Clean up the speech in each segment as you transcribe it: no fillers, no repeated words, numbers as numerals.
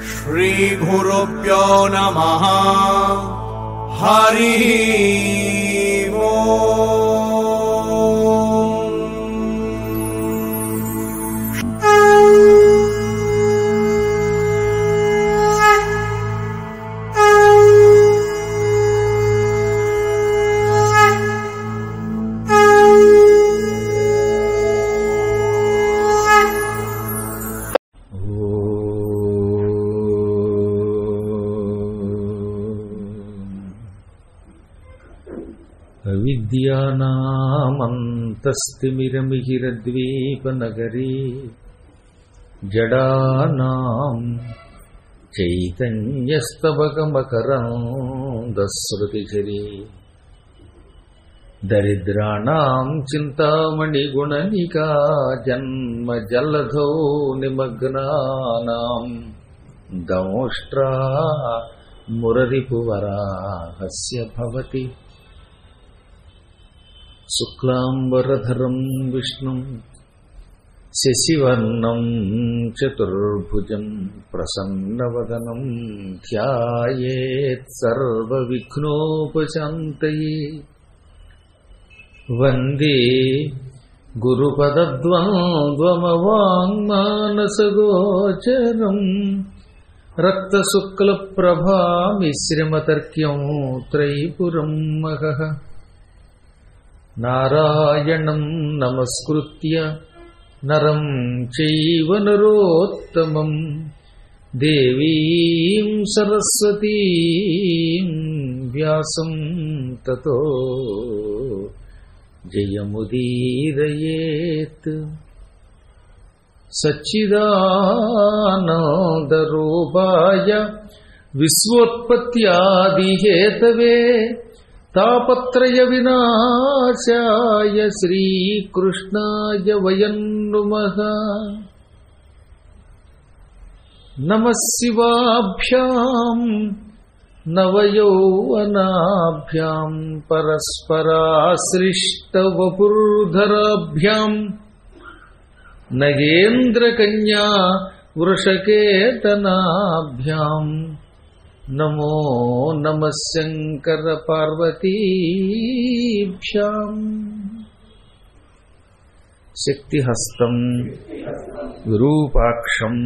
श्रीगुरुभ्यो नमः। हरि ओम्। అవిద్యానామంతస్తిమిరమిహిరద్వీపనగరీ జడానాం చైతన్యస్తబకమకరందశ్రుతిఝరీ దరిద్రాణాం చింతామణిగుణనికా జన్మజలధౌ నిమగ్నానాం దంష్ట్రా మురరిపువరాహస్య భవతి. శుక్లాంబరధరం విష్ణుం శశివర్ణం చతుర్భుజం ప్రసన్నవదనం ధ్యాయేత్ సర్వవిఘ్నోపశాంతయే. వందే గురుపదద్వంద్వమవాङ्मानसगोचरम् రక్తశుక్లప్రభామిశ్రమతర్క్యం త్రైపురం మహః. నారాయణం నమస్కృత్య నరం చైవ నరోత్తమం దేవీం సరస్వతీం వ్యాసం తతో జయముదీరయేత్. సచ్చిదానందరూపాయ విశ్వోత్పత్యాదిహేతవే తాపత్రయ వినాశాయ శ్రీకృష్ణాయ వయం నుమః. నమః శివాభ్యాం నవయౌవనాభ్యాం పరస్పరాశ్లిష్టవపుర్ధరాభ్యాం నగేంద్రకన్యా వృషకేతనాభ్యాం నమో నమః శంకర పార్వతీభ్యాం. శక్తిహస్తం విరూపాక్షం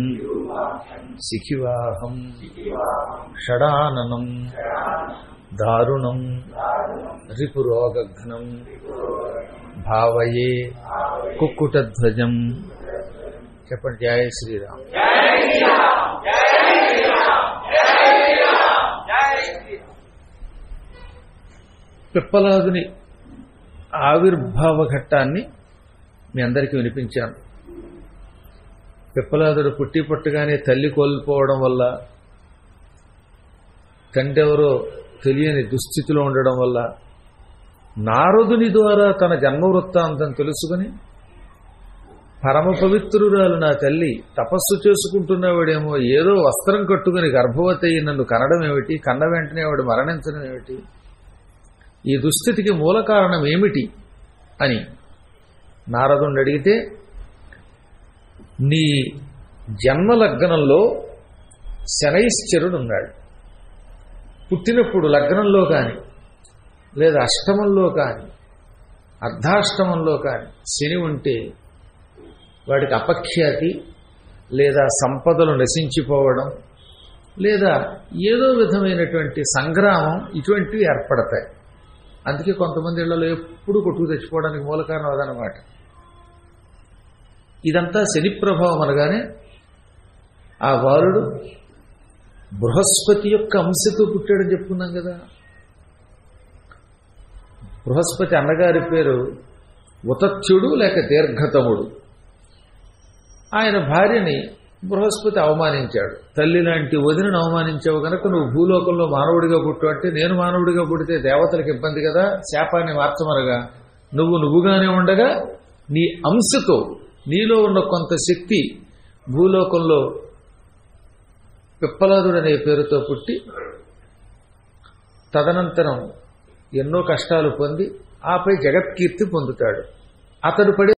శిఖివాహం షడాననం దారుణం రిపురోగఘ్నం భావయే కుక్కుటధ్వజం. చెప్పండి జయ శ్రీరామ్. పిప్పలాదుని ఆవిర్భావ ఘట్టాన్ని మీ అందరికీ వినిపించాను. పిప్పలాదుడు పుట్టి పుట్టగానే తల్లి కోల్పోవడం వల్ల, తండ్రి ఎవరో తెలియని దుస్థితిలో ఉండడం వల్ల నారదుని ద్వారా తన జన్మ వృత్తాంతం తెలుసుకుని పరమ పవిత్రురాలు నా తల్లి తపస్సు చేసుకుంటున్నవాడేమో ఏదో వస్త్రం కట్టుకుని గర్భవతి అయి నన్ను కనడం ఏమిటి, కన్న వెంటనే వాడు మరణించడం ఏమిటి, ఈ దుస్థితికి మూల కారణం ఏమిటి అని నారదుని అడిగితే, నీ జన్మలగ్నంలో శనైశ్చరుడు ఉన్నాడు. పుట్టినప్పుడు లగ్నంలో కానీ లేదా అష్టమంలో కానీ అర్ధాష్టమంలో కానీ శని ఉంటే వాడికి అపఖ్యాతి లేదా సంపదలు నశించిపోవడం లేదా ఏదో విధమైనటువంటి సంగ్రామం ఇటువంటివి ఏర్పడతాయి. అందుకే కొంతమంది ఇళ్లలో ఎప్పుడు కొట్టుకు తెచ్చుకోవడానికి మూల కారణం అదనమాట. ఇదంతా శని ప్రభావం అనగానే ఆ బాలుడు బృహస్పతి యొక్క అంశతో పుట్టాడని చెప్పుకున్నాం కదా. బృహస్పతి అన్నగారి పేరు ఉతత్యుడు లేక దీర్ఘతముడు. ఆయన భార్యని బృహస్పతి అవమానించాడు. తల్లి లాంటి వదినను అవమానించావు కనుక నువ్వు భూలోకంలో మానవుడిగా పుట్టు అంటే, నేను మానవుడిగా పుడితే దేవతలకు ఇబ్బంది కదా, శాపాన్ని మార్చమనగా నువ్వుగానే ఉండగా నీ అంశతో నీలో ఉన్న కొంత శక్తి భూలోకంలో పిప్పలాదుడు అనే పేరుతో పుట్టి తదనంతరం ఎన్నో కష్టాలు పొంది ఆపై జగత్కీర్తి పొందుతాడు. అతడు పడే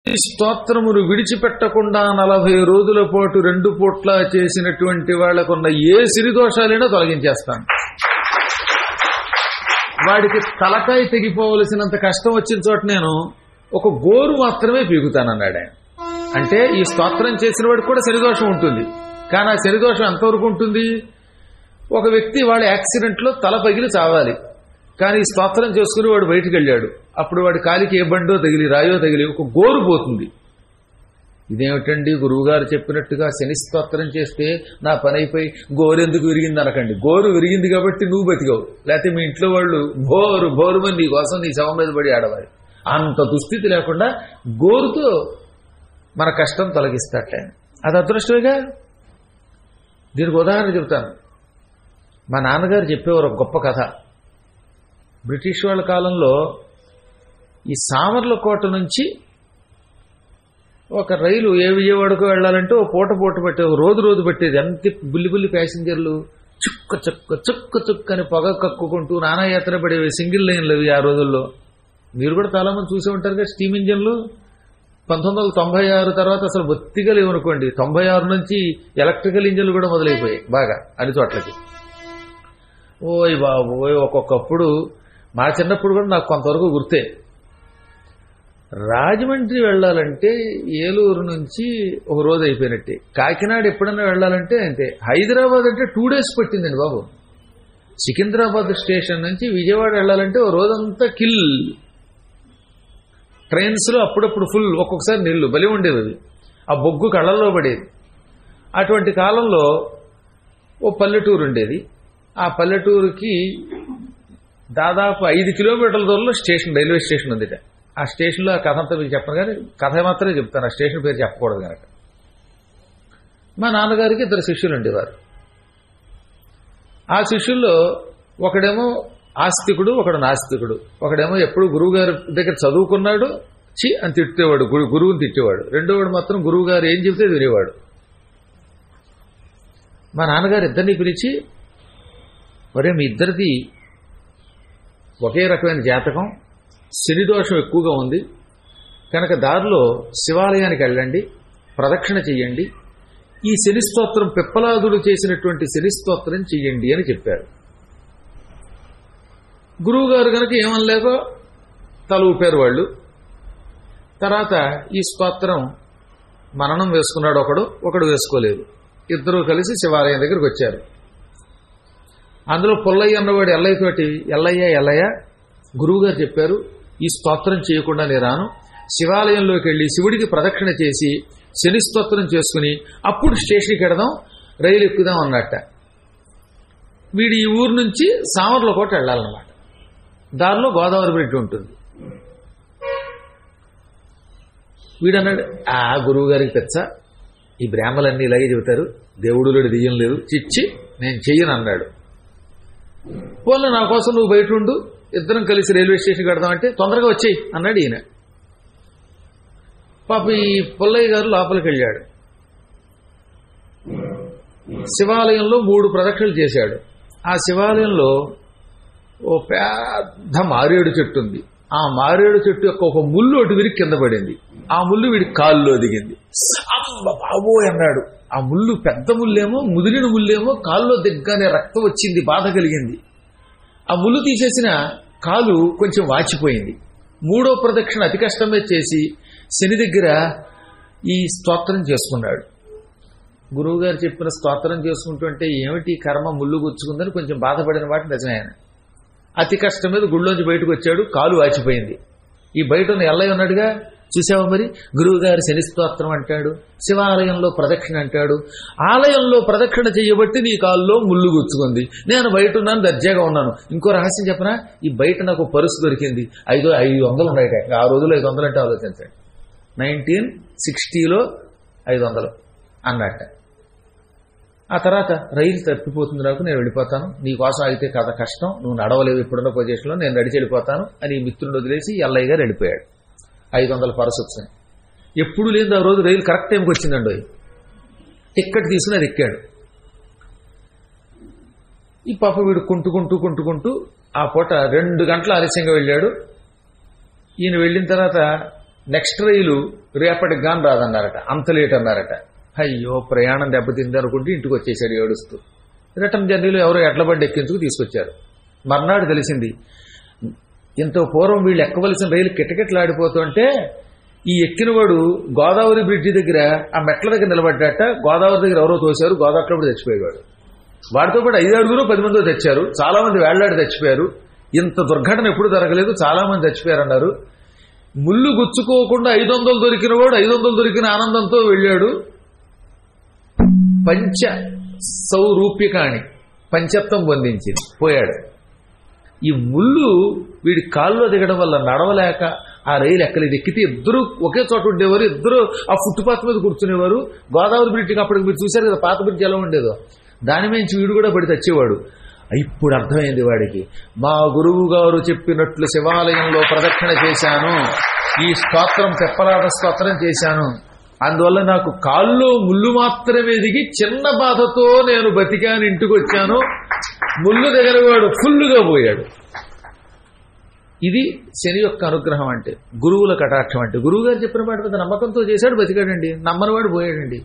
స్తోత్రమును విడిచిపెట్టకుండా 40 రోజుల పాటు 2 పూట్ల చేసినటువంటి వాళ్లకున్న ఏ సిరిదోషాలైనా తొలగించేస్తాను. వాడికి తలకాయ తెగిపోవలసినంత కష్టం వచ్చిన చోట నేను ఒక గోరు మాత్రమే పీకుతానన్నాడు ఆయన. అంటే ఈ స్తోత్రం చేసిన వాడికి కూడా శనిదోషం ఉంటుంది. కానీ ఆ శనిదోషం ఎంతవరకు ఉంటుంది? ఒక వ్యక్తి వాడి యాక్సిడెంట్లో తల పగిలి చావాలి, కానీ ఈ స్తోత్రం చేసుకుని వాడు బయటికి వెళ్ళాడు. అప్పుడు వాడి కాలికి ఏ బండో తగిలి రాయో తగిలి ఒక గోరు పోతుంది. ఇదేమిటండి గురువుగారు చెప్పినట్టుగా శని స్తోత్రం చేస్తే నా పని అయిపోయి గోరెందుకు విరిగింది అనకండి. గోరు విరిగింది కాబట్టి నువ్వు బతికావు, లేకపోతే మీ ఇంట్లో వాళ్ళు భోరుమని నీ కోసం నీ శవం మీద పడి ఆడవాలి. అంత దుస్థితి లేకుండా గోరుతో మన కష్టం తొలగిస్తాట. అది అదృష్టమేగా. దీనికి ఉదాహరణ చెబుతాను. మా నాన్నగారు చెప్పేవారు ఒక గొప్ప కథ. బ్రిటిష్ వాళ్ళ కాలంలో ఈ సామర్లకోట నుంచి ఒక రైలు ఏ విజయవాడకు వెళ్ళాలంటే ఓ పూట పట్టేది, రోజు పట్టేది. అంతే బుల్లి ప్యాసింజర్లు చుక్క చుక్క చుక్క చుక్క అని పొగ కక్కుకుంటూ నానాయాత్ర పడేవి. సింగిల్ లైన్లు అవి ఆ రోజుల్లో. మీరు కూడా చాలా మంది చూసే ఉంటారు కదా స్టీమ్ ఇంజన్లు. 1996 తర్వాత అసలు బొత్తిగా లేవనుకోండి. 96 నుంచి ఎలక్ట్రికల్ ఇంజన్లు కూడా మొదలైపోయాయి బాగా అన్ని చోట్లకి. ఓయ్ బాబోయ్, ఒక్కొక్కప్పుడు మా చిన్నప్పుడు కూడా నాకు కొంతవరకు గుర్తే. రాజమండ్రి వెళ్ళాలంటే ఏలూరు నుంచి ఒక రోజు అయిపోయినట్టే. కాకినాడ ఎప్పుడైనా వెళ్ళాలంటే అంతే. హైదరాబాద్ అంటే 2 days పట్టిందండి బాబు. సికింద్రాబాద్ స్టేషన్ నుంచి విజయవాడ వెళ్ళాలంటే ఓ రోజంతా కిల్. ట్రైన్స్లో అప్పుడప్పుడు ఫుల్, ఒక్కొక్కసారి నీళ్లు బలి ఉండేవి. అవి ఆ బొగ్గు కళ్ళల్లో పడేది. అటువంటి కాలంలో ఓ పల్లెటూరు ఉండేది. ఆ పల్లెటూరుకి దాదాపు 5 kilometerల దూరంలో స్టేషన్, రైల్వే స్టేషన్ ఉందిట. ఆ స్టేషన్లో ఆ కథ అంతా మీకు చెప్పను, కానీ కథ మాత్రమే చెప్తాను, ఆ స్టేషన్ పేరు చెప్పకూడదు కనుక. మా నాన్నగారికి 2 శిష్యులు ఉండేవారు. ఆ శిష్యుల్లో ఒకడేమో ఆస్తికుడు, ఒకడు నాస్తికుడు. ఒకడేమో ఎప్పుడు గురువు గారి దగ్గర చదువుకున్నాడు, చి అని తిట్టేవాడు, గురువుని తిట్టేవాడు. రెండోవాడు మాత్రం గురువు గారు ఏం చెబితే వినేవాడు. మా నాన్నగారు ఇద్దరిని పిలిచి, ఒరే మీ ఇద్దరిది ఒకే రకమైన జాతకం, శనిదోషం ఎక్కువగా ఉంది కనుక దారిలో శివాలయానికి వెళ్ళండి, ప్రదక్షిణ చెయ్యండి, ఈ శని స్తోత్రం పిప్పలాదుడు చేసినటువంటి శని స్తోత్రం చెయ్యండి అని చెప్పారు. గురువు గారు కనుక ఏమనలేక తల ఊపారు వాళ్ళు. తర్వాత ఈ స్తోత్రం మననం వేసుకున్నాడు ఒకడు వేసుకోలేదు. ఇద్దరూ కలిసి శివాలయం దగ్గరికి వచ్చారు. అందులో పుల్లయ్య అన్నవాడు ఎల్లయ్య తోటి, ఎల్లయ్య గురువుగారు చెప్పారు ఈ స్తోత్రం చేయకుండా నేను రాను, శివాలయంలోకి వెళ్ళి శివుడికి ప్రదక్షిణ చేసి శని స్తోత్రం చేసుకుని అప్పుడు స్టేషన్కి వెడదాం, రైలు ఎక్కుదాం అన్నట్ట. వీడు ఈ ఊరు నుంచి సామర్లకోట వెళ్ళాలన్నమాట. దారిలో గోదావరి బ్రిడ్జ్ ఉంటుంది. వీడన్నాడు, ఆ గురువు గారికి తెచ్చా, ఈ బ్రాహ్మలన్నీ ఇలాగే చెబుతారు, దేవుడులో దెయ్యం లేదు, చిచ్చి నేను చెయ్యను అన్నాడు. పోలే నా కోసం నువ్వు బయట ఉండు, ఇద్దరం కలిసి రైల్వే స్టేషన్ కడదామంటే తొందరగా వచ్చేయి అన్నాడు ఈయన. పాప ఈ పుల్లయ్య గారు లోపలికి వెళ్ళాడు. శివాలయంలో 3 ప్రదక్షిణలు చేశాడు. ఆ శివాలయంలో ఓ పెద్ద మారేడు చెట్టు ఉంది. ఆ మారేడు చెట్టు యొక్క ఒక ముళ్ళు ఒకటి విరిగి కింద పడింది. ఆ ముళ్ళు వీడి కాల్లో దిగింది. అమ్మ బాబోయ్ అన్నాడు. ఆ ముళ్ళు పెద్ద ముళ్ళేమో, ముదిరిన ముళ్ళేమో కాల్లో దిగ్గానే రక్తం వచ్చింది, బాధ కలిగింది. ఆ ముళ్ళు తీసేసిన కాలు కొంచెం వాచిపోయింది. 3వ ప్రదక్షిణ అతి కష్టమే చేసి శని దగ్గర ఈ స్తోత్రం చేసుకున్నాడు. గురువుగారు చెప్పిన స్తోత్రం చేసుకుంటుంటే ఏమిటి కర్మ ముళ్ళు గుచ్చుకుందని కొంచెం బాధపడిన వాటి నిజమే. ఆయన అతి కష్టం మీద గుళ్ళోంచి బయటకు వచ్చాడు, కాలు వాచిపోయింది. ఈ బయట ఉన్న ఎల్లయ్య ఉన్నాడుగా, చూసావా మరి గురువుగారు శని స్తోత్రం అంటాడు, శివాలయంలో ప్రదక్షిణ అంటాడు, ఆలయంలో ప్రదక్షిణ చేయబట్టి నీ కాల్లో ముళ్ళు గుచ్చుకుంది, నేను బయట ఉన్నాను, దర్జాగా ఉన్నాను. ఇంకో రహస్యం చెప్పనా, ఈ బయట నాకు పరుసు దొరికింది, 500 ఉన్నాయట. ఆ రోజుల్లో 500 అంటే ఆలోచించండి, 1960లో 500 అన్నట్ట. ఆ తర్వాత రైలు తప్పిపోతుంది, నాకు నేను వెళ్ళిపోతాను, నీ కోసం అయితే కథ కష్టం, నువ్వు నడవలేవు ఇప్పుడున్న పొజిషన్లో, నేను నడిచి వెళ్ళిపోతాను అని ఈ మిత్రుడిని వదిలేసి ఎల్లయ్య గారు వెళ్ళిపోయాడు. 500 పరసు వచ్చాయి. ఎప్పుడు లేదు ఆ రోజు రైలు కరెక్ట్ టైంకి వచ్చిందండి. టిక్కెట్ తీసుకుని అది ఎక్కాడు. ఈ పాప వీడు కుంటుకుంటూ ఆ పూట 2 గంటల ఆలస్యంగా వెళ్ళాడు. ఈయన వెళ్ళిన తర్వాత నెక్స్ట్ రైలు రేపటికి గాని రాదన్నారట, అంత లేట్ అన్నారట. అయ్యో ప్రయాణం దెబ్బతింది అనుకుంటే ఇంటికి వచ్చేసాడు ఏడుస్తూ. రిటర్న్ జర్నీలో ఎవరో ఎడ్లబండి ఎక్కించుకు తీసుకొచ్చారు. మర్నాడు తెలిసింది ఎంతో పూర్వం వీళ్ళు ఎక్కవలసిన రైలు కిటకిటలాడిపోతుంటే ఈ ఎక్కినవాడు గోదావరి బ్రిడ్జి దగ్గర ఆ మెట్ల దగ్గర నిలబడ్డాట. గోదావరి దగ్గర ఎవరో తోశారు, గోదావరి చచ్చిపోయేవాడు. వాడితో పాటు 5 ఆరుగురు 10 మందో తెచ్చారు. చాలా మంది వేళ్లాడి చచ్చిపోయారు. ఇంత దుర్ఘటన ఎప్పుడు జరగలేదు, చాలా మంది చచ్చిపోయారన్నారు. ముళ్ళు గుచ్చుకోకుండా 500 దొరికిన వాడు 500 దొరికిన ఆనందంతో వెళ్ళాడు. పంచ సౌరూప్యకాణి పంచత్వం పొందించింది, పోయాడు. ఈ ముళ్ళు వీడి కాల్లో దిగడం వల్ల నడవలేక ఆ రైలు ఎక్కలేదు. ఎక్కితే ఇద్దరు ఒకే చోట ఉండేవారు, ఇద్దరు ఆ ఫుట్పాత్ మీద కూర్చునేవారు. గోదావరి బ్రిడ్జికి అప్పటికి మీరు చూశారు కదా పాత బ్రిడ్జ్ ఎలా ఉండేదో, దాని మించి వీడు కూడా పడి తెచ్చేవాడు. ఇప్పుడు అర్థమైంది వాడికి, మా గురువు గారు చెప్పినట్లు శివాలయంలో ప్రదక్షిణ చేశాను, ఈ స్తోత్రం తెప్పలాట స్తోత్రం చేశాను, అందువల్ల నాకు కాల్లో ముళ్ళు మాత్రమే దిగి చిన్న బాధతో నేను బతికాను, ఇంటికి వచ్చాను. ముళ్ళు దగ్గర వాడు ఫుల్లుగా పోయాడు. ఇది శని యొక్క అనుగ్రహం అంటే, గురువుల కటాక్షం అంటే. గురువు గారు చెప్పిన మాట మీద నమ్మకంతో చేశాడు, బతికాడండి. నమ్మనివాడు పోయాడండి.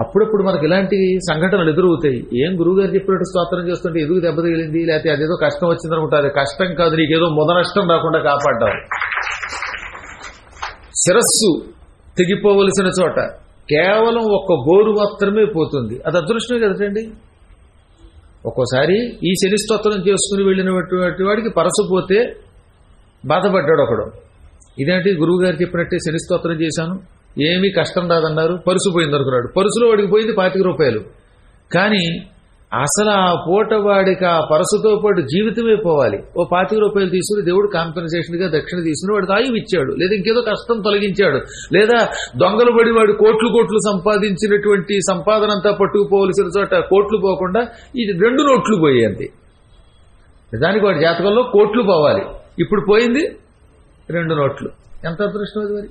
అప్పుడప్పుడు మనకు ఇలాంటి సంఘటనలు ఎదురవుతాయి. ఏం గురువు గారు చెప్పినట్టు స్తోత్రం చేస్తుంటే ఎదుగు దెబ్బ తగిలింది, లేకపోతే అదేదో కష్టం వచ్చిందనుకుంటారు. కష్టం కాదు, నీకేదో నష్టం రాకుండా కాపాడ్డావు. శిరస్సు తెగిపోవలసిన చోట కేవలం ఒక్క గోరు మాత్రమే పోతుంది, అది అదృష్టమే కదండి. ఒక్కోసారి ఈ శని స్తోత్రం చేసుకుని వెళ్ళినటువంటి వాడికి పరసు పోతే బాధపడ్డాడు ఒకడు. ఇదేంటి గురువు గారు చెప్పినట్టే శని స్తోత్రం చేశాను, ఏమీ కష్టం రాదన్నారు, పరుసు పోయింది అనుకున్నాడు. పరుసులో వాడికి పోయింది 25 రూపాయలు. కానీ అసలు ఆ పూట వాడికి ఆ పరసుతో పాటు జీవితమే పోవాలి. ఓ 25 రూపాయలు తీసుకుని దేవుడు కాంపెన్సేషన్ గా దక్షిణ తీసుకుని వాడికి ఆయువు ఇచ్చాడు, లేదా ఇంకేదో కష్టం తొలగించాడు, లేదా దొంగలు పడి వాడు కోట్లు సంపాదించినటువంటి సంపాదన అంతా పట్టుకుపోవలసిన చోట కోట్లు పోకుండా ఇది 2 నోట్లు పోయేది. నిజానికి వాడి జాతకంలో కోట్లు పోవాలి, ఇప్పుడు పోయింది 2 నోట్లు. ఎంత అదృష్టం అది మరి.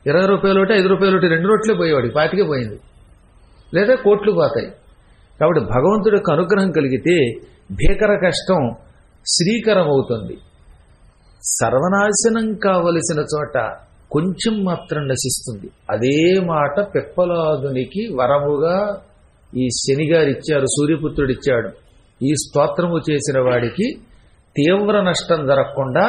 20 రూపాయలు 5 రూపాయలు 2 నోట్లే పోయేవాడికి 25 పోయింది, లేదా కోట్లు పోతాయి. కాబట్టి భగవంతుడి యొక్క అనుగ్రహం కలిగితే భీకర కష్టం శ్రీకరం అవుతుంది. సర్వనాశనం కావలసిన చోట కొంచెం మాత్రం నశిస్తుంది. అదే మాట పిప్పలాదునికి వరముగా ఈ శనిగారిచ్చారు, సూర్యపుత్రుడిచ్చాడు. ఈ స్తోత్రము చేసిన వాడికి తీవ్ర నష్టం జరగకుండా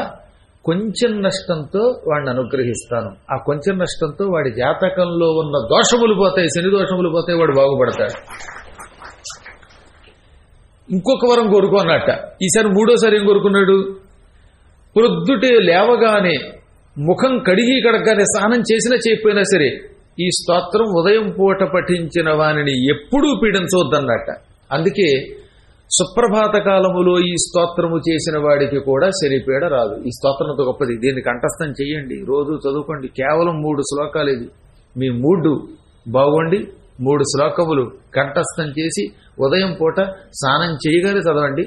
కొంచెం నష్టంతో వాడిని అనుగ్రహిస్తాను. ఆ కొంచెం నష్టంతో వాడి జాతకంలో ఉన్న దోషములు పోతాయి, శని దోషములు పోతాయి, వాడు బాగుపడతాడు. ఇంకొక వరం కోరుకున్నట్ట. ఈసారి 3వసారి ఏం కోరుకున్నాడు? ప్రొద్దుటే లేవగానే ముఖం కడగగానే స్నానం చేసినా చేయకపోయినా సరే ఈ స్తోత్రం ఉదయం పూట పఠించిన వానిని ఎప్పుడూ పీడించవద్దన్నట్ట. అందుకే సుప్రభాత కాలములో ఈ స్తోత్రము చేసిన వాడికి కూడా శనిపీడ రాదు. ఈ స్తోత్రంతో గొప్పది, దీన్ని కంఠస్థం చెయ్యండి, రోజు చదువుకోండి. కేవలం 3 శ్లోకాలు. ఇది మీ మూడు బాగుండి 3 శ్లోకములు కంఠస్థం చేసి ఉదయం పూట స్నానం చేయగానే చదవండి.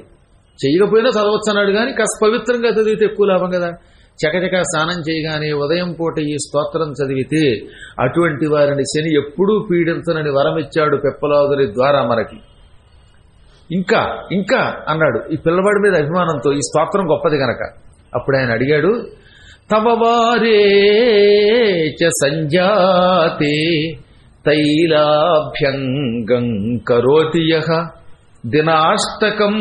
చేయకపోయినా చదవచ్చు అన్నాడు, కానీ కాస్త పవిత్రంగా చదివితే ఎక్కువ లాభం కదా. చకచక స్నానం చేయగానే ఉదయం పూట ఈ స్తోత్రం చదివితే అటువంటి వారిని శని ఎప్పుడూ పీడించనని వరమిచ్చాడు పిప్పలాదుని ద్వారా మనకి. ఇంకా ఇంకా అన్నాడు ఈ పిల్లవాడి మీద అభిమానంతో, ఈ స్తోత్రం గొప్పది గనక. అప్పుడు ఆయన అడిగాడు, తవ వారే చ సంజాతే తైలాభ్యంగం కరోతి యః దినాష్టకం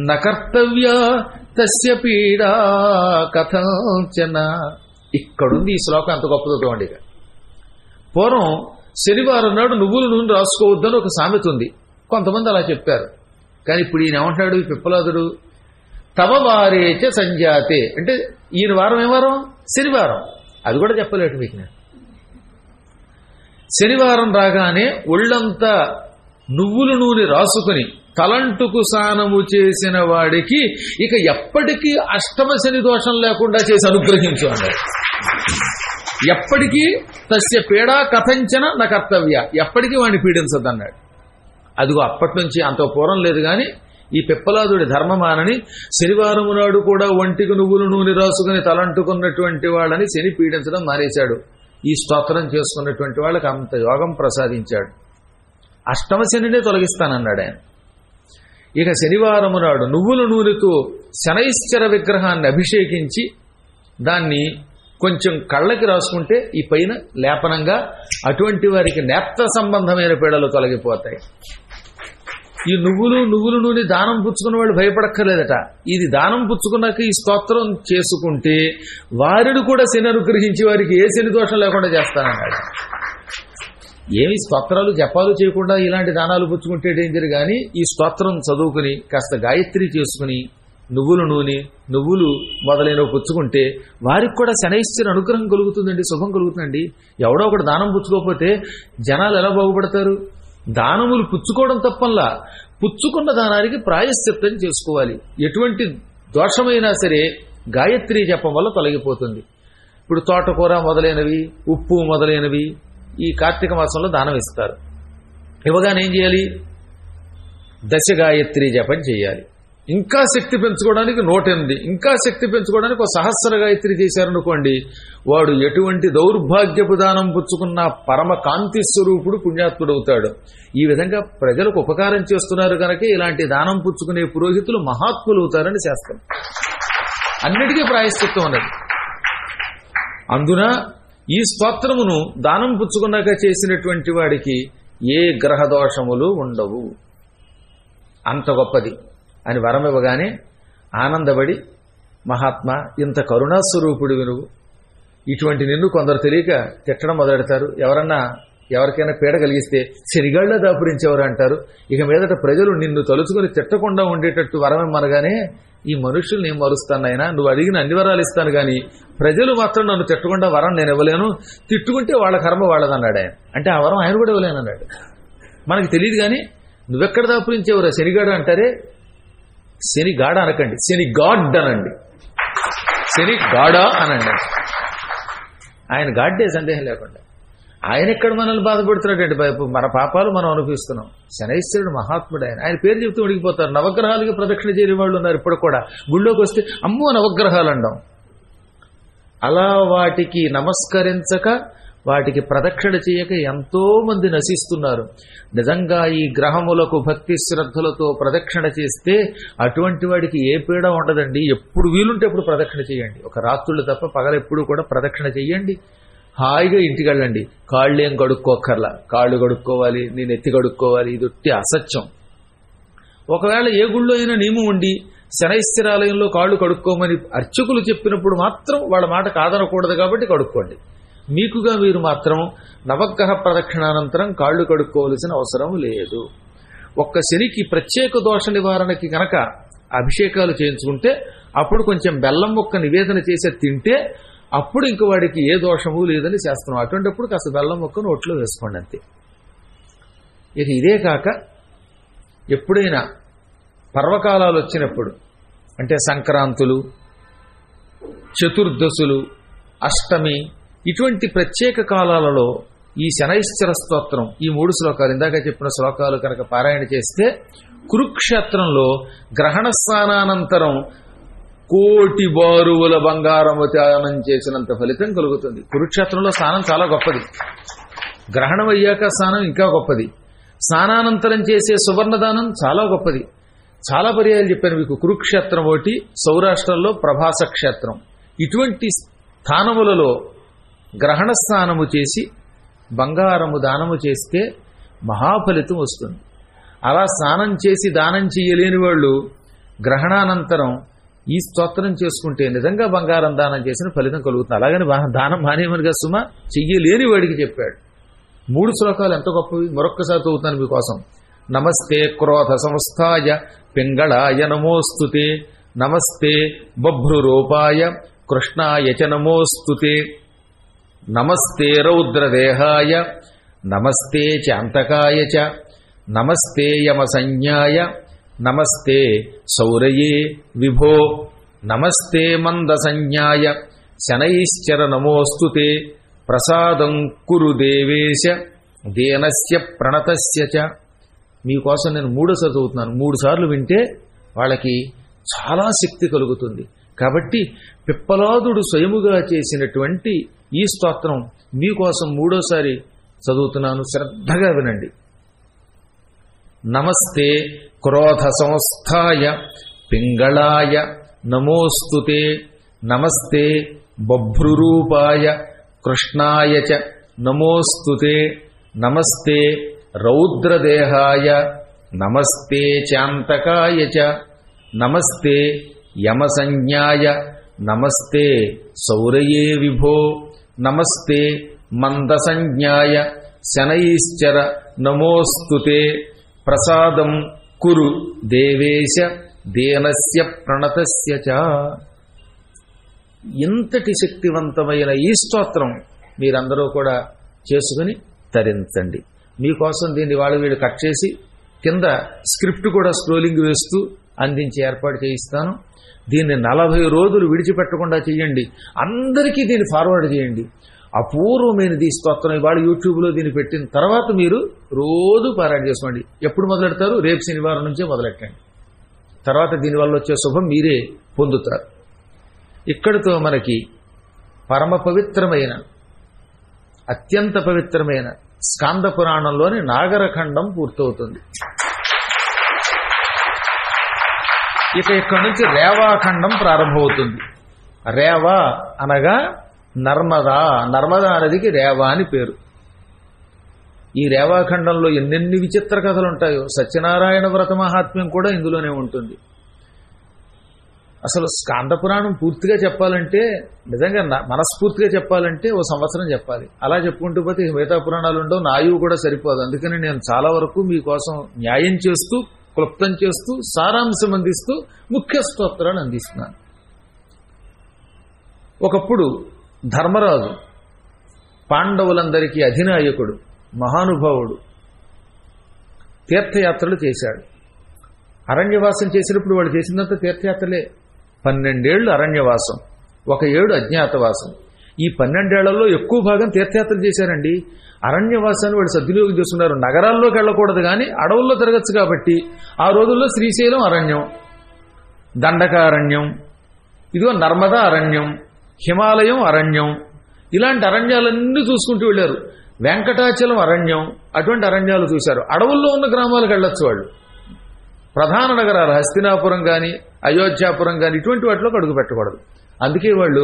న కర్తవ్య తస్య పీడా కథంచన. ఇక్కడుంది ఈ శ్లోకం, అంత గొప్పదో చూడండి. పూర్వం శనివారం నాడు నువ్వుల నూనె రాసుకోవద్దని ఒక సామెత ఉంది, కొంతమంది అలా చెప్పారు. కానీ ఇప్పుడు ఈయన ఏమంటాడు ఈ పిప్పలాదుడు, తవ వారేచ సంజాతే అంటే ఈయన వారం ఏ వారం? శనివారం. అది కూడా చెప్పలేటు మీకు నేను. శనివారం రాగానే ఒళ్ళంతా నువ్వుల నూనె రాసుకుని తలంటుకు స్నానము చేసిన వాడికి ఇక ఎప్పటికీ అష్టమ శని దోషం లేకుండా చేసి అనుగ్రహించు అన్నాడు. ఎప్పటికీ తస్య పీడా కథంచన నా కర్తవ్య, ఎప్పటికీ వాడిని పీడించద్దన్నాడు. అదిగో అప్పటి నుంచి, అంత పూర్వం లేదు కానీ ఈ పిప్పలాదుడి ధర్మమానని శనివారం నాడు కూడా ఒంటికి నువ్వుల నూనె రాసుకుని తలంటుకున్నటువంటి వాళ్ళని శని పీడించడం మానేశాడు. ఈ స్తోత్రం చేసుకున్నటువంటి వాళ్ళకి అంత యోగం ప్రసాదించాడు. అష్టమ శనినే తొలగిస్తానన్నాడు ఆయన. ఇక శనివారము నాడు నువ్వుల నూనెతో శనైశ్చర విగ్రహాన్ని అభిషేకించి దాన్ని కొంచెం కళ్ళకి రాసుకుంటే ఈ పైన లేపనంగా అటువంటి వారికి నేత్ర సంబంధమైన పీడలు తొలగిపోతాయి. ఈ నువ్వులు నూనె దానం పుచ్చుకున్న వాళ్ళు భయపడక్కర్లేదట. ఇది దానం పుచ్చుకున్నాక ఈ స్తోత్రం చేసుకుంటే వారిని కూడా శని అనుగ్రహించి వారికి ఏ శని దోషం లేకుండా చేస్తానన్నాడు. ఏమి స్తోత్రాలు జపాలు చేయకుండా ఇలాంటి దానాలు పుచ్చుకుంటే డేంజర్, కానీ ఈ స్తోత్రం చదువుకుని కాస్త గాయత్రి చేసుకుని నువ్వుల నూనె నువ్వులు మొదలైనవి పుచ్చుకుంటే వారికి కూడా శనైశ్వర అనుగ్రహం కలుగుతుందండి, శుభం కలుగుతుందండి. ఎవడో ఒకటి దానం పుచ్చుకోకపోతే జనాలు ఎలా బాగుపడతారు? దానములు పుచ్చుకోవడం తప్పల్లా పుచ్చుకున్న దానానికి ప్రాయశ్చిత్తం చేసుకోవాలి. ఎటువంటి దోషమైనా సరే గాయత్రి జపం వల్ల తొలగిపోతుంది. ఇప్పుడు తోటకూర మొదలైనవి, ఉప్పు మొదలైనవి ఈ కార్తీక మాసంలో దానం ఇస్తారు. ఇవ్వగానే ఏం చేయాలి? దశ గాయత్రి జపం చేయాలి. ఇంకా శక్తి పెంచుకోవడానికి 108, ఇంకా శక్తి పెంచుకోవడానికి ఒక సహస్ర గాయత్రి చేశారనుకోండి, వాడు ఎటువంటి దౌర్భాగ్యపు దానం పుచ్చుకున్న పరమ కాంతి స్వరూపుడు పుణ్యాత్ముడు అవుతాడు. ఈ విధంగా ప్రజలకు ఉపకారం చేస్తున్నారు కనుక ఇలాంటి దానం పుచ్చుకునే పురోహితులు మహాత్ములు అవుతారని శాస్త్రం. అన్నిటికీ ప్రాయశ్చిత్తం ఉన్నది. అందున ఈ స్తోత్రమును దానం పుచ్చుకున్నాక చేసినటువంటి వాడికి ఏ గ్రహ దోషములు ఉండవు. అంత గొప్పది అని వరం ఇవ్వగానే ఆనందపడి, మహాత్మా ఇంత కరుణాస్వరూపుడివి నువ్వు, ఇటువంటి నిన్ను కొందరు తెలియక తిట్టడం మొదలెడతారు. ఎవరికైనా పీడ కలిగిస్తే శనిగాళ్ళ దాపురించేవారు అంటారు. ఇక మీదట ప్రజలు నిన్ను తలుచుకుని తిట్టకుండా ఉండేటట్టు వరం ఇమ్మనగానే, ఈ మనుషులు నేను మరుస్తాను ఆయన, నువ్వు అడిగిన అన్ని వరాలు ఇస్తాను కానీ ప్రజలు మాత్రం నన్ను తిట్టకుండా వరం నేను ఇవ్వలేను, తిట్టుకుంటే వాళ్ళ కర్మ వాళ్ళదన్నాడు ఆయన. అంటే ఆ వరం ఆయన కూడా ఇవ్వలేనన్నాడు. మనకి తెలియదు కానీ నువ్వెక్కడ దాపురించేవరా శనిగాడు అంటారే, శని గాడ అనకండి, శని గాడ్ అనండి, శని గాడా అనండి. ఆయన గాడ్డే సందేహం లేకుండా. ఆయన ఎక్కడ మనల్ని బాధపడుతున్నాడంటే మన పాపాలు మనం అనుభవిస్తున్నాం. శనైశ్వరుడు మహాత్ముడు ఆయన పేరు చెప్తూ ఉడికిపోతారు. నవగ్రహాలకి ప్రదక్షిణ చేయని వాళ్ళు ఉన్నారు. ఇప్పుడు కూడా గుళ్ళోకి వస్తే అమ్మో నవగ్రహాలు అంటాం. అలా వాటికి నమస్కరించక వాటికి ప్రదక్షిణ చేయక ఎంతో మంది నశిస్తున్నారు. నిజంగా ఈ గ్రహములకు భక్తి శ్రద్ధలతో ప్రదక్షిణ చేస్తే అటువంటి వాడికి ఏ పీడ ఉండదండి. ఎప్పుడు వీలుంటే ఎప్పుడు ప్రదక్షిణ చేయండి. ఒక రాత్రులు తప్ప పగలెప్పుడు కూడా ప్రదక్షిణ చేయండి. హాయిగా ఇంటికి వెళ్ళండి. కాళ్ళు ఏం కడుక్కోకర్లా, కాళ్ళు కడుక్కోవాలి, నేను ఎత్తి కడుక్కోవాలి, ఇది ఒట్టి అసత్యం. ఒకవేళ ఏ గుళ్ళో అయినా నియమం ఉండి శనైశ్వరాలయంలో కాళ్ళు కడుక్కోమని అర్చకులు చెప్పినప్పుడు మాత్రం వాళ్ళ మాట కాదనకూడదు కాబట్టి కడుక్కోండి. మీకుగా మీరు మాత్రం నవగ్రహ ప్రదక్షిణానంతరం కాళ్ళు కడుక్కోవలసిన అవసరం లేదు. ఒక్క శనికి ప్రత్యేక దోష నివారణకి కనుక అభిషేకాలు చేయించుకుంటే అప్పుడు కొంచెం బెల్లం ముక్క నివేదన చేసి తింటే అప్పుడు ఇంక వాడికి ఏ దోషము లేదని చేస్తున్నాం. అటువంటిప్పుడు కాస్త బెల్లం ముక్క నోట్లో వేసుకోండి అంతే. ఇక ఇదే కాక ఎప్పుడైనా పర్వకాలాలు వచ్చినప్పుడు అంటే సంక్రాంతులు, చతుర్దశులు, అష్టమి ఇటువంటి ప్రత్యేక కాలాలలో ఈ శనైశ్చర స్తోత్రం ఈ 3 శ్లోకాలు ఇందాక చెప్పిన శ్లోకాలు కనుక పారాయణ చేస్తే కురుక్షేత్రంలో గ్రహణ స్నానానంతరం 1,000,000 బారువుల బంగారము త్యాగం చేసినంత ఫలితం కలుగుతుంది. కురుక్షేత్రంలో స్నానం చాలా గొప్పది. గ్రహణం అయ్యాక స్నానం ఇంకా గొప్పది. స్నానానంతరం చేసే సువర్ణదానం చాలా గొప్పది. చాలా పర్యాయాలు చెప్పాను మీకు. కురుక్షేత్రం ఒకటి, సౌరాష్ట్రంలో ప్రభాస క్షేత్రం, ఇటువంటి స్థానములలో గ్రహణ స్నానము చేసి బంగారము దానము చేస్తే మహాఫలితం వస్తుంది. అలా స్నానం చేసి దానం చేయలేని వాళ్ళు గ్రహణానంతరం ఈ స్తోత్రం చేసుకుంటే నిజంగా బంగారం దానం చేసిన ఫలితం కలుగుతుంది. అలాగని దానం మానేమనిగా సుమా చెయ్యలేని వాడికి చెప్పాడు. 3 శ్లోకాలు ఎంత గొప్పవి. మరొక్కసారి చదువుతాను మీకోసం. నమస్తే క్రోధ సంస్థాయ పింగళాయ నమోస్తుతే, నమస్తే బభ్రురూపాయ కృష్ణాయ చ నమోస్తుతే, నమస్తే రౌద్రదేహాయ నమస్తే చాంతకాయ చ, నమస్తే యమసంజ్ఞాయ నమస్తే సౌరయే విభో, నమస్తే మందసంజ్ఞాయ శనైశ్చర నమోస్తుతే, ప్రసాదం కురు దేవేశ దేనస్య ప్రణతస్య చ. మీకోసం నేను 3 సార్లు చదువుతున్నాను. 3 సార్లు వింటే వాళ్ళకి చాలా శక్తి కలుగుతుంది. కాబట్టి పిప్పలాదుడు స్వయముగా చేసినటువంటి ఈ స్తోత్రం మీకోసం 3వసారి చదువుతున్నాను. శ్రద్ధగా వినండి. నమస్తే క్రోధ సంస్థాయ పింగళాయ నమోస్తుతే, నమస్తే బభ్రురూపాయ కృష్ణాయ చ నమోస్తుతే నమస్తే రౌద్రదేహాయ నమస్తే చాంతకాయ చ నమస్తే యమసంజ్ఞాయ నమస్తే సౌరయే విభో నమస్తే మందసంజ్ఞాయ శనైశ్చర నమోస్తుతే ప్రసాదం కురు దేవేశ దేనస్య ప్రణతస్య చ. ఇంతటి శక్తివంతమైన ఈ స్తోత్రం మీరందరూ కూడా చేసుకుని తరించండి. మీకోసం దీన్ని వీడు కట్ చేసి కింద స్క్రిప్ట్ కూడా స్క్రోలింగ్ వేస్తూ అందించి ఏర్పాటు చేయిస్తాను. దీన్ని 40 రోజులు విడిచిపెట్టకుండా చేయండి. అందరికీ దీన్ని ఫార్వర్డ్ చేయండి. అపూర్వమైనది ఈ స్తోత్రం. ఇవాళ యూట్యూబ్లో దీన్ని పెట్టిన తర్వాత మీరు రోజు పారాయణ చేసుకోండి. ఎప్పుడు మొదలెడతారు? రేపు శనివారం నుంచే మొదలెట్టండి. తర్వాత దీనివల్ల వచ్చే శుభం మీరే పొందుతారు. ఇక్కడితో మనకి పరమ పవిత్రమైన అత్యంత పవిత్రమైన స్కాంద పురాణంలోని నాగరఖండం పూర్తవుతుంది. ఇక ఇక్కడి నుంచి రేవాఖండం ప్రారంభమవుతుంది. రేవా అనగా నర్మదా. నర్మదా నదికి రేవా అని పేరు. ఈ రేవాఖండంలో ఎన్నెన్ని విచిత్ర కథలు ఉంటాయో. సత్యనారాయణ వ్రత మహాత్మ్యం కూడా ఇందులోనే ఉంటుంది. అసలు స్కాంద పురాణం పూర్తిగా చెప్పాలంటే, నిజంగా మనస్ఫూర్తిగా చెప్పాలంటే ఓ సంవత్సరం చెప్పాలి. అలా చెప్పుకుంటూ పోతే మిగతా పురాణాలు ఉండవు, నా ఆయువు కూడా సరిపోదు. అందుకని నేను చాలా వరకు మీకోసం న్యాయం చేస్తూ, క్లుప్తం చేస్తూ, సారాంశం అందిస్తూ ముఖ్య స్తోత్రాలు అందిస్తున్నాను. ఒకప్పుడు ధర్మరాజు పాండవులందరికీ అధినాయకుడు, మహానుభావుడు, తీర్థయాత్రలు చేశాడు. అరణ్యవాసం చేసినప్పుడు వాడు చేసినంత తీర్థయాత్రలే. 12 ఏళ్లు అరణ్యవాసం, 1 ఏడు అజ్ఞాతవాసం. ఈ 12 ఏళ్లలో ఎక్కువ భాగం తీర్థయాత్రలు చేశారండి. అరణ్యవాసాన్ని వాడు సద్వినియోగం చేస్తున్నారు. నగరాల్లోకి వెళ్ళకూడదు కానీ అడవుల్లో తిరగచ్చు కాబట్టి ఆ రోజుల్లో శ్రీశైలం అరణ్యం, దండకారణ్యం, ఇదిగో నర్మదా అరణ్యం, హిమాలయం అరణ్యం, ఇలాంటి అరణ్యాలన్నీ చూసుకుంటూ వెళ్ళారు. వెంకటాచలం అరణ్యం, అటువంటి అరణ్యాలు చూశారు. అడవుల్లో ఉన్న గ్రామాలకు వెళ్ళొచ్చు వాళ్ళు. ప్రధాన నగరాలు హస్తినాపురం కానీ అయోధ్యాపురం కానీ ఇటువంటి వాటిలోకి అడుగు పెట్టకూడదు. అందుకే వాళ్ళు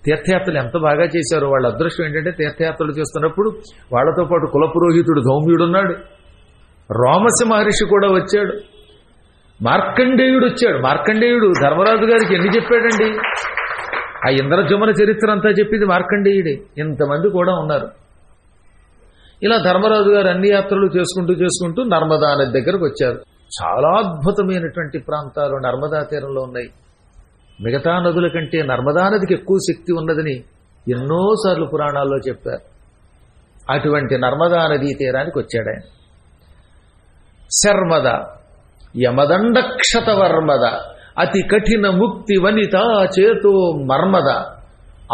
తీర్థయాత్రలు ఎంత బాగా చేశారో. వాళ్ళ అదృష్టం ఏంటంటే తీర్థయాత్రలు చేస్తున్నప్పుడు వాళ్లతో పాటు కులపురోహితుడు ధౌమ్యుడు ఉన్నాడు, రోమసి మహర్షి కూడా వచ్చాడు, మార్కండేయుడు వచ్చాడు. మార్కండేయుడు ధర్మరాజు గారికి ఎన్ని చెప్పాడండి. ఆ ఇంద్రజమున చరిత్ర అంతా చెప్పింది మార్కండేయుడే. ఇంతమంది కూడా ఉన్నారు. ఇలా ధర్మరాజు గారు అన్ని యాత్రలు చేసుకుంటూ నర్మదా నది దగ్గరకు వచ్చారు. చాలా అద్భుతమైనటువంటి ప్రాంతాలు నర్మదా తీరంలో ఉన్నాయి. మిగతా నదుల కంటే నర్మదా నదికి ఎక్కువ శక్తి ఉన్నదని ఎన్నోసార్లు పురాణాల్లో చెప్పారు. అటువంటి నర్మదా నదీ తీరానికి వచ్చాడు ఆయన. శర్మద యమదండక్షత వర్మద అతి కఠిన ముక్తి వనిత చేతో మర్మద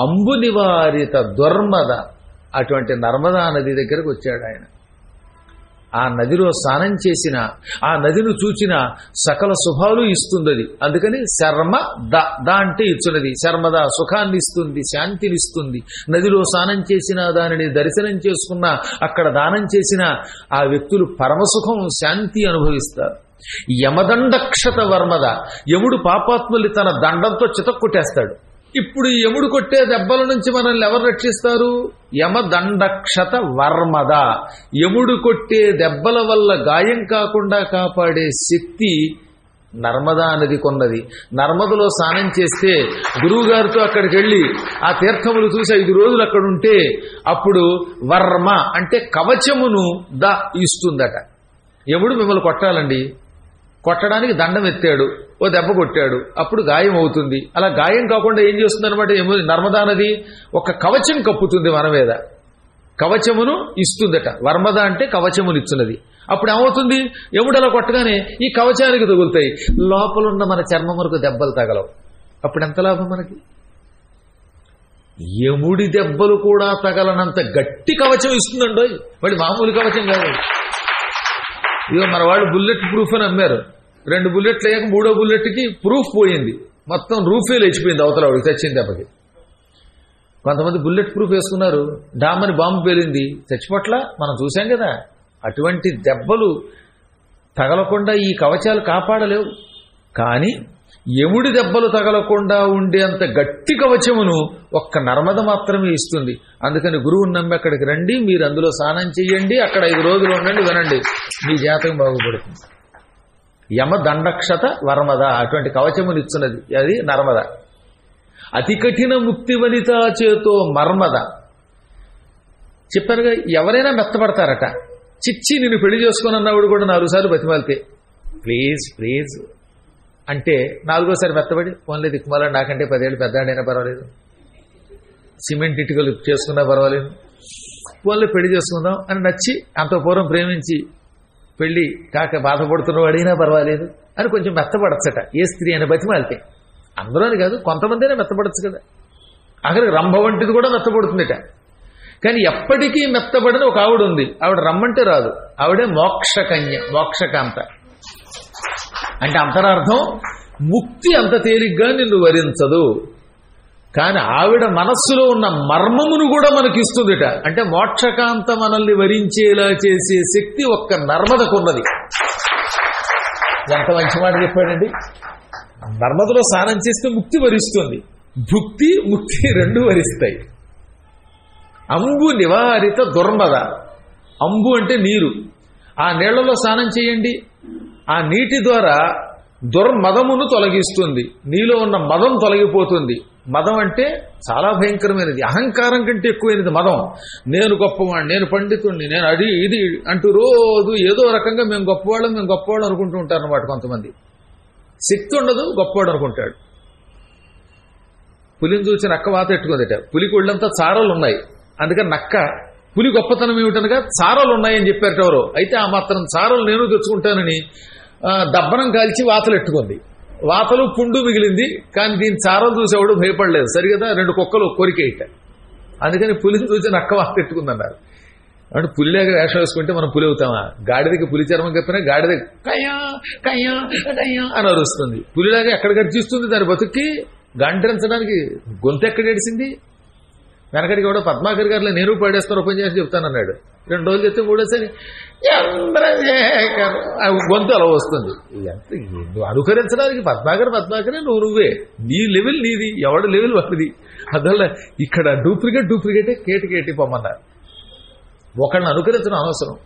అంబు నివారిత దుర్మద. అటువంటి నర్మదా నది దగ్గరకు వచ్చాడు ఆయన. ఆ నదిలో స్నానం చేసిన, ఆ నదిని చూచిన సకల శుభాలు ఇస్తుంది అది. అందుకని శర్మ ద అంటే ఇచ్చున్నది. శర్మద సుఖాన్ని ఇస్తుంది, శాంతిని ఇస్తుంది. నదిలో స్నానం చేసిన, దానిని దర్శనం చేసుకున్న, అక్కడ దానం చేసిన ఆ వ్యక్తులు పరమసుఖం, శాంతి అనుభవిస్తారు. యమదండక్షత వర్మద, యముడు పాపాత్ముల్ని తన దండంతో చితక్కొట్టేస్తాడు. ఇప్పుడు ఈ యముడు కొట్టే దెబ్బల నుంచి మనల్ని ఎవరు రక్షిస్తారు? యమదండక్షత వర్మద. యముడు కొట్టే దెబ్బల వల్ల గాయం కాకుండా కాపాడే శక్తి నర్మదా నది కొన్నది. నర్మదలో స్నానం చేస్తే గురువుగారితో అక్కడికి వెళ్ళి ఆ తీర్థములు చూసి 5 రోజులు అక్కడ ఉంటే అప్పుడు వర్మ అంటే కవచమును ఇస్తుందట. యముడు మిమ్మల్ని కొట్టాలండి, కొట్టడానికి దండం ఎత్తాడు, ఓ దెబ్బ కొట్టాడు, అప్పుడు గాయం అవుతుంది. అలా గాయం కాకుండా ఏం చేస్తుంది అనమాట, నర్మదా నది ఒక కవచం కప్పుతుంది మన మీద, కవచమును ఇస్తుందట. వర్మద అంటే కవచమును ఇస్తున్నది. అప్పుడు ఏమవుతుంది, యముడు అలా కొట్టగానే ఈ కవచానికి తగులుతాయి, లోపలున్న మన చర్మం వరకు దెబ్బలు తగలవు. అప్పుడు ఎంత లాభం మనకి? యముడి దెబ్బలు కూడా తగలనంత గట్టి కవచం ఇస్తుందండో. వాడి మామూలు కవచం కాదు. ఇదిగో మన వాళ్ళు బుల్లెట్ ప్రూఫ్ అని అమ్మారు. 2 బుల్లెట్లు అయ్యాక 3వ బుల్లెట్కి ప్రూఫ్ పోయింది, మొత్తం రూఫే లేచిపోయింది అవతల వాడికి చచ్చిన దెబ్బకి. కొంతమంది బుల్లెట్ ప్రూఫ్ వేసుకున్నారు, డామని బాంబు పేలింది, చచ్చిపోట్ల మనం చూసాం కదా. అటువంటి దెబ్బలు తగలకుండా ఈ కవచాలు కాపాడలేవు. కానీ యముడి దెబ్బలు తగలకుండా ఉండేంత గట్టి కవచమును ఒక్క నర్మద మాత్రమే ఇస్తుంది. అందుకని గురువుని నమ్మి అక్కడికి రండి, మీరు అందులో స్నానం చెయ్యండి, అక్కడ 5 రోజులు ఉండండి, వినండి, మీ జాతకం బాగుపడుతుంది. యమ దండక్షత వర్మద, అటువంటి కవచమును ఇస్తున్నది అది నర్మద. అతి కఠిన ముక్తి వనిత చేతో మర్మద. చెప్పారుగా, ఎవరైనా మెత్తపడతారట. చిచ్చి నిన్ను పెళ్లి చేసుకున్నవాడు కూడా 4 సార్లు బతిమాలితే ప్లీజ్ ప్లీజ్ అంటే 4వ సారి మెత్తబడి ఫోన్లే దిక్కుమాల, నాకంటే 10 ఏళ్ళు పెద్దాడైనా పర్వాలేదు, సిమెంట్ ఇటుకలు చేసుకున్నా పర్వాలేదు, ఫోన్లో పెళ్లి చేసుకుందాం అని నచ్చి అంత పూర్వం ప్రేమించి పెళ్లి కాక బాధపడుతున్నవాడైనా పర్వాలేదు అని కొంచెం మెత్తపడచ్చట ఏ స్త్రీ అయినా బతిమాలితే. అందరూ అని కాదు, కొంతమందినే మెత్తపడచ్చు కదా. అక్కడికి రంభ వంటిది కూడా మెత్తపడుతుందిట. కానీ ఎప్పటికీ మెత్తబడిన ఒక ఆవిడ ఉంది, ఆవిడ రమ్మంటే రాదు, ఆవిడే మోక్షకన్య, మోక్షకాంత. అంటే అంతరార్థం ముక్తి అంత తేలిగ్గా నిన్ను వరించదు, కానీ ఆవిడ మనస్సులో ఉన్న మర్మమును కూడా మనకిస్తుందిట. అంటే మోక్షకాంత మనల్ని వరించేలా చేసే శక్తి ఒక్క నర్మదకున్నది. ఎంత మంచి మాట చెప్పాడండి. నర్మదలో స్నానం చేస్తే ముక్తి వరిస్తుంది, భుక్తి ముక్తి 2 వరిస్తాయి. అంబు నివారిత దుర్మద. అంబు అంటే నీరు, ఆ నీళ్లలో స్నానం చేయండి, ఆ నీటి ద్వారా దుర్మదమును తొలగిస్తుంది, నీలో ఉన్న మదం తొలగిపోతుంది. మదం అంటే చాలా భయంకరమైనది, అహంకారం కంటే ఎక్కువైనది మదం. నేను గొప్పవాడిని, నేను పండితుడిని, నేను అది ఇది అంటూ రోజు ఏదో రకంగా మేము గొప్పవాళ్ళం అనుకుంటూ ఉంటారు అన్నమాట. కొంతమంది శక్తి ఉండదు, గొప్పవాడు అనుకుంటాడు. పులిని చూసి నక్క వాత ఎట్టుకుందట, పులికి ఒళ్ళంతా చారలు ఉన్నాయి, అందుకని నక్క పులి గొప్పతనం ఏమిటనగా చారలు ఉన్నాయని చెప్పారట ఎవరో. అయితే ఆ మాత్రం చారలు నేను తెచ్చుకుంటానని దబ్బనం కాల్చి వాతలు ఎట్టుకుంది, వాతలు పుండు మిగిలింది. కానీ దీని చారలు చూసేవాడు భయపడలేదు, సరిగదా 2 కుక్కలు కొరికేయట. అందుకని పులిని చూసి నక్క వాత ఎట్టుకుందన్నారు. అంటే పులిలాగా వేషం వేసుకుంటే మనం పులి అవుతామా? గాడిదకి పులి చర్మం కప్పినా గాడిద కయ్యా కయ్యా కయ్యా అని అరుస్తుంది. పులిలాగా ఎక్కడ గర్జిస్తుంది, దాని బతుక్కి గంటరించడానికి గొంతు ఎక్కడ ఏడిసింది. వెనకడికి కూడా పద్మాకర్ గారిలో నేను పాడేస్తాను, ఓపెన్ చేసి చెప్తానన్నాడు. 2 రోజులు చెప్తే 3వసారి చంద్రశేఖర్ గొంతు అలా వస్తుంది. ఎంత నువ్వు అనుకరించడానికి పద్మాకరే, నువ్వే, నీ లెవెల్ నీది, ఎవడి లెవెల్ వాడిది. అందువల్ల ఇక్కడ డూప్లికేటే కేటి పొమ్మన్నారు. ఒకళ్ళని అనుకరించడం అనవసరం.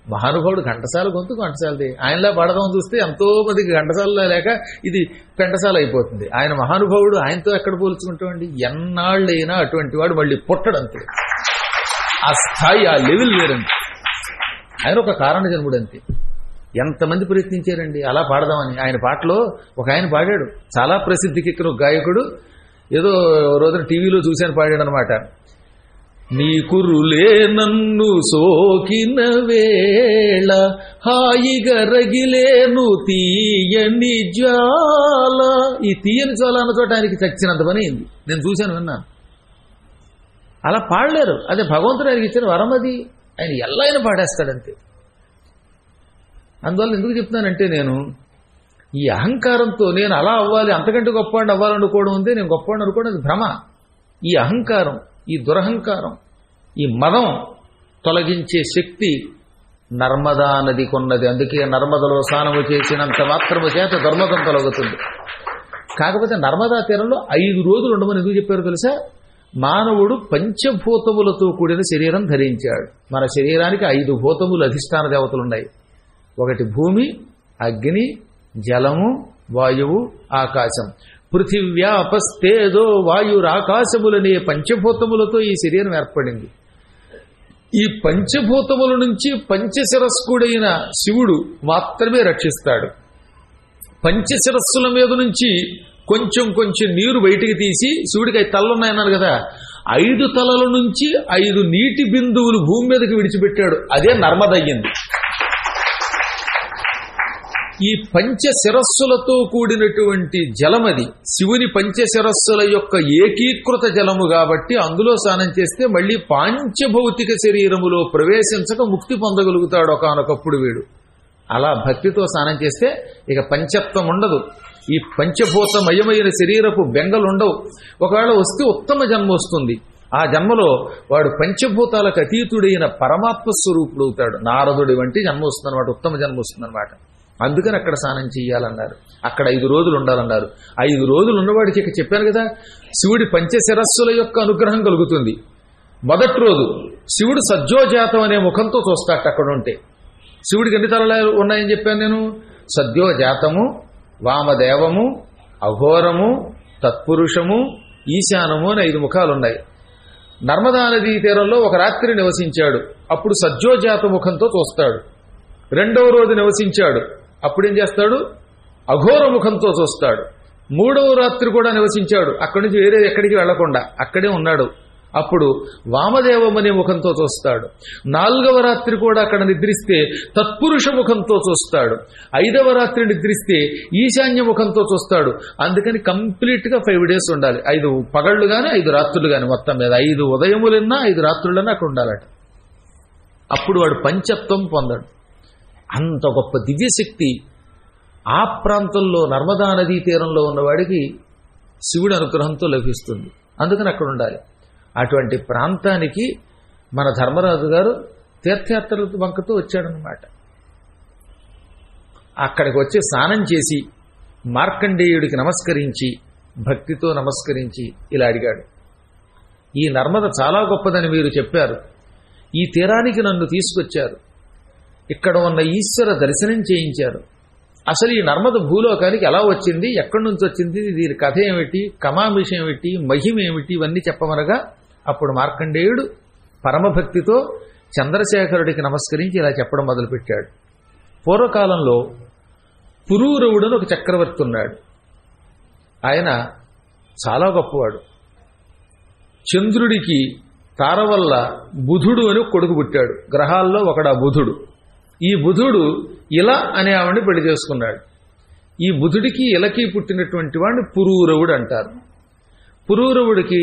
మహానుభావుడు ఘంటసాల గొంతు ఘంటసాలది, ఆయనలా పడదాం చూస్తే ఎంతో మందికి ఘంటసాల లేక ఇది పెంటసాల అయిపోతుంది. ఆయన మహానుభావుడు, ఆయనతో ఎక్కడ పోల్చుకుంటామండి? ఎన్నాళ్ళైనా అటువంటి వాడు మళ్ళీ పుట్టడంతే. ఆ స్థాయి, ఆ లెవెల్ వేరండి. ఆయన ఒక కారణ జన్ముడు అంతే. ఎంతమంది ప్రయత్నించారండి అలా పాడదామని. ఆయన పాటలో ఒక ఆయన పాడాడు, చాలా ప్రసిద్ధికి ఎక్కిన గాయకుడు. ఏదో రోజున టీవీలో చూశాను, పాడాడు అనమాట. నీ కురులే నన్ను సోకిన వేళ హాయిగా రగిలేను తీయని జ్వాల. ఈ తీయని జ్వాల అన్న చోట ఆయనకి చచ్చినంత పని అయింది. నేను చూశాను, విన్నాను. అలా పాడలేరు, అదే భగవంతుడు ఆయనకి ఇచ్చిన వరం అది. ఆయన ఎలా అయినా పాడేస్తాడంతే. అందువల్ల ఎందుకు చెప్తున్నానంటే, నేను ఈ అహంకారంతో నేను అలా అవ్వాలి, అంతకంటే గొప్పవాడిని అవ్వాలనుకోవడం ఉంది, నేను గొప్పవాడిని అనుకోవడం అది భ్రమ. ఈ అహంకారం, ఈ దురహంకారం, ఈ మదం తొలగించే శక్తి నర్మదా నది కొన్నది. అందుకే నర్మదలో స్నానము చేసినంత మాత్రము చేత దుర్మదం తొలగుతుంది. కాకపోతే నర్మదా తీరంలో 5 రోజులు ఉండమని ఎందుకు చెప్పారు తెలుసా? మానవుడు పంచభూతములతో కూడిన శరీరం ధరించాడు. మన శరీరానికి 5 భూతములు అధిష్టాన దేవతలున్నాయి. ఒకటి భూమి, అగ్ని, జలము, వాయువు, ఆకాశం. పృథివ్యాపస్తేజో వాయురాకాశములనే పంచభూతములతో ఈ శరీరం ఏర్పడింది. ఈ పంచభూతముల నుంచి పంచశిరస్కుడైన శివుడు మాత్రమే రక్షిస్తాడు. పంచశిరస్సుల మీద నుంచి కొంచెం నీరు బయటికి తీసి, శివుడికి 5 తలలున్నాయన్నారు కదా, 5 తలల నుంచి 5 నీటి బిందువులు భూమి మీదకి విడిచిపెట్టాడు. అదే నర్మదయ్యింది. ఈ పంచశిరస్సులతో కూడినటువంటి జలమది శివుని పంచశిరస్సుల యొక్క ఏకీకృత జలము కాబట్టి అందులో స్నానం చేస్తే మళ్ళీ పాంచభౌతిక శరీరములో ప్రవేశించక ముక్తి పొందగలుగుతాడు ఒకానొకప్పుడు వీడు. అలా భక్తితో స్నానం చేస్తే ఇక పంచత్వం ఉండదు. ఈ పంచభూతమయమైన శరీరపు బెంగలుండవు. ఒకవేళ వస్తే ఉత్తమ జన్మ వస్తుంది. ఆ జన్మలో వాడు పంచభూతాలకు అతీతుడైన పరమాత్మ స్వరూపుడు అవుతాడు. నారదుడి వంటి జన్మ వస్తుందన్నమాట, ఉత్తమ జన్మ వస్తుందన్నమాట. అందుకని అక్కడ స్నానం చెయ్యాలన్నారు. అక్కడ 5 రోజులు ఉండాలన్నారు. 5 రోజులు ఉన్నవాడికి ఇక చెప్పాను కదా, శివుడి పంచశిరస్సుల యొక్క అనుగ్రహం కలుగుతుంది. మొదటి రోజు శివుడు సద్యోజాతం అనే ముఖంతో చూస్తాట. అక్కడ ఉంటే శివుడికి ఎన్ని తలలు ఉన్నాయని చెప్పాను నేను. సద్యోజాతము, వామదేవము, అఘోరము, తత్పురుషము, ఈశానము అని 5 ముఖాలున్నాయి. నర్మదా నదీ తీరంలో ఒక రాత్రి నివసించాడు. అప్పుడు సద్యోజాత ముఖంతో చూస్తాడు. 2వ రోజు నివసించాడు. అప్పుడేం చేస్తాడు? అఘోర ముఖంతో చూస్తాడు. 3వ రాత్రి కూడా నివసించాడు. అక్కడి నుంచి వేరే ఎక్కడికి వెళ్లకుండా అక్కడే ఉన్నాడు. అప్పుడు వామదేవం అనే ముఖంతో చూస్తాడు. 4వ రాత్రి కూడా అక్కడ నిద్రిస్తే తత్పురుష ముఖంతో చూస్తాడు. 5వ రాత్రి నిద్రిస్తే ఈశాన్య ముఖంతో చూస్తాడు. అందుకని కంప్లీట్ గా 5 days ఉండాలి. 5 పగళ్ళు గాని 5 రాత్రులు గాని, మొత్తం మీద 5 ఉదయములన్నా 5 రాత్రులన్నా అక్కడ ఉండాలట. అప్పుడు వాడు పంచత్వం పొందాడు. అంత గొప్ప దివ్యశక్తి ఆ ప్రాంతంలో నర్మదా నదీ తీరంలో ఉన్నవాడికి శివుడి అనుగ్రహంతో లభిస్తుంది. అందుకని అక్కడ ఉండాలి. అటువంటి ప్రాంతానికి మన ధర్మరాజు గారు తీర్థయాత్రల వంకతో వచ్చాడనమాట. అక్కడికి వచ్చి స్నానం చేసి మార్కండేయుడికి నమస్కరించి, భక్తితో నమస్కరించి ఇలా అడిగాడు, ఈ నర్మద చాలా గొప్పదని మీరు చెప్పారు. ఈ తీరానికి నన్ను తీసుకొచ్చారు. ఇక్కడ ఉన్న ఈశ్వర దర్శనం చేయించారు. అసలు ఈ నర్మద భూలోకానికి ఎలా వచ్చింది, ఎక్కడి నుంచి వచ్చింది, దీని కథ ఏమిటి, కమామిషం ఏమిటి, మహిమ ఏమిటి, ఇవన్నీ చెప్పమనగా అప్పుడు మార్కండేయుడు పరమభక్తితో చంద్రశేఖరుడికి నమస్కరించి ఇలా చెప్పడం మొదలుపెట్టాడు. పూర్వకాలంలో పురూరవుడని ఒక చక్రవర్తి ఉన్నాడు. ఆయన చాలా గొప్పవాడు. చంద్రుడికి తార వల్ల బుధుడు అని కొడుకు పుట్టాడు. గ్రహాల్లో ఒకడా బుధుడు. ఈ బుధుడు ఇలా అనే ఆవిడ్ని పెళ్లి చేసుకున్నాడు. ఈ బుధుడికి ఇలకి పుట్టినటువంటి వాడిని పురూరవుడు అంటారు. పురూరవుడికి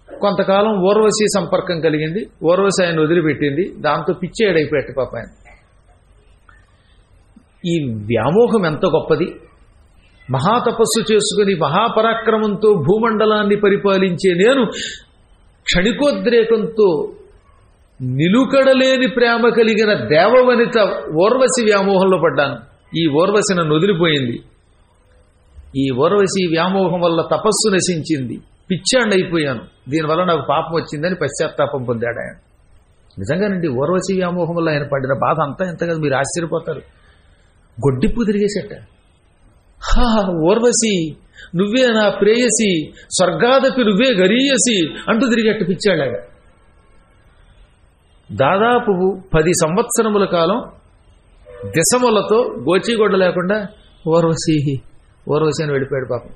కొంతకాలం ఊర్వశి సంపర్కం కలిగింది. ఊర్వశి ఆయన వదిలిపెట్టింది. దాంతో పిచ్చేడైపోయాడు పాప ఆయన. ఈ వ్యామోహం ఎంత గొప్పది! మహాతపస్సు చేసుకుని మహాపరాక్రమంతో భూమండలాన్ని పరిపాలించే నేను క్షణికోద్రేకంతో నిలుకడలేని ప్రేమ కలిగిన దేవవనిత ఊర్వశి వ్యామోహంలో పడ్డాను. ఈ ఊర్వశి నన్ను వదిలిపోయింది. ఈ ఊర్వశి వ్యామోహం వల్ల తపస్సు నశించింది, పిచ్చాండైపోయాను, దీనివల్ల నాకు పాపం వచ్చిందని పశ్చాత్తాపం పొందాడు ఆయన. నిజంగానండి, ఊర్వశి వ్యామోహం వల్ల ఆయన పడిన బాధ అంతా ఎంత కదా, మీరు ఆశ్చర్యపోతారు. గొడ్డిప్పు తిరిగేసేట. ఊర్వశి నువ్వే నా ప్రేయసి, స్వర్గాదపి నువ్వే గరీయసి అంటూ తిరిగట్టు పిచ్చాడాగా. దాదాపు 10 సంవత్సరముల కాలం దిశములతో గోచీగొడ్డ లేకుండా ఊర్వశి అని వెళ్ళిపోయాడు పాపం.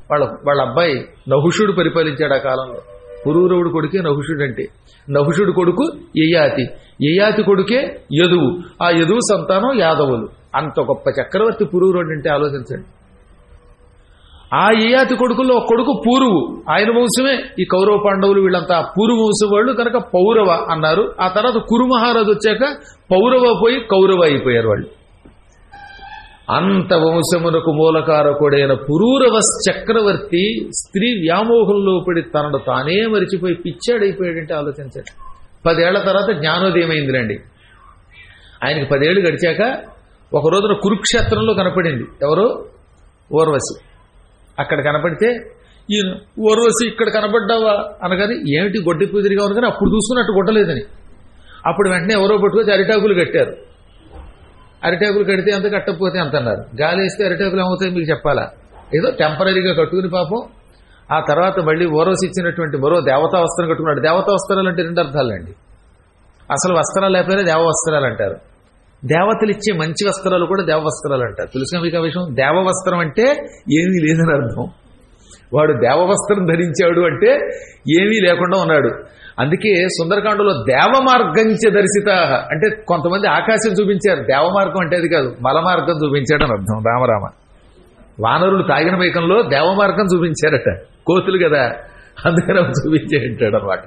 వాళ్ళ అబ్బాయి నహుషుడు పరిపాలించాడు ఆ కాలంలో. పురూరవుడు కొడుకే నహుషుడు. అంటే నహుషుడు కొడుకు యయాతి, యయాతి కొడుకే యదువు, ఆ యదువు సంతానం యాదవులు. అంత గొప్ప చక్రవర్తి పురూరవుడు అంటే ఆలోచించండి. ఆ యయాతి కొడుకుల్లో ఒక కొడుకు పూరువు, ఆయన వంశమే ఈ కౌరవ పాండవులు, వీళ్ళంతా పూరు వంశం వాళ్ళు కనుక పౌరవ అన్నారు. ఆ తర్వాత కురు మహారాజు వచ్చాక పౌరవ పోయి కౌరవ అయిపోయారు వాళ్ళు. అంత వంశమునకు మూలకారకుడైన పురూరవ చక్రవర్తి స్త్రీ వ్యామోహంలో పడి తనను తానే మరిచిపోయి పిచ్చాడైపోయాడంటే ఆలోచించండి. 10 ఏళ్ల తర్వాత జ్ఞానోదయం అయిందిరండి. ఆయనకి 10 ఏళ్ళు గడిచాక ఒక రోజున కురుక్షేత్రంలో కనపడింది ఎవరో ఊర్వశి. అక్కడ కనపడితే ఈయన ఊర్వశి ఇక్కడ కనపడ్డావా అనగాని ఏమిటి గొడ్డి కుదిరిగా ఉంది, కానీ అప్పుడు చూసుకున్నట్టు గొడ్డలేదని. అప్పుడు వెంటనే ఎవరో పట్టుకొచ్చి అరిటాకులు కట్టారు. అరిటాకులు కడితే అంత, కట్టకపోతే అంత అన్నారు. గాలి వేస్తే అరిటాకులు ఏమవుతాయి మీకు చెప్పాలా? ఏదో టెంపరీగా కట్టుకుని పాపం. ఆ తర్వాత మళ్ళీ ఊర్వశి ఇచ్చినటువంటి మరో దేవతా వస్త్రం కట్టుకున్నాడు. దేవతా వస్త్రాలు అంటే 2 అర్థాలండి. అసలు వస్త్రాలు లేకపోయినా దేవ వస్త్రాలు అంటారు. దేవతలు ఇచ్చే మంచి వస్త్రాలు కూడా దేవ వస్త్రాలు అంటారు. తెలుసుగా మీకు ఆ విషయం? దేవ వస్త్రం అంటే ఏమీ లేదని అర్థం. వాడు దేవవస్త్రం ధరించాడు అంటే ఏమీ లేకుండా ఉన్నాడు. అందుకే సుందరకాండలో దేవమార్గంచ దర్శిత అంటే కొంతమంది ఆకాశం చూపించారు. దేవమార్గం అంటే అది కాదు, మలమార్గం చూపించాడు అని అర్థం. రామరామ. వానరులు తాగిన మైకంలో దేవమార్గం చూపించారట, కోతులు కదా, అందుకని చూపించేటాడు అనమాట.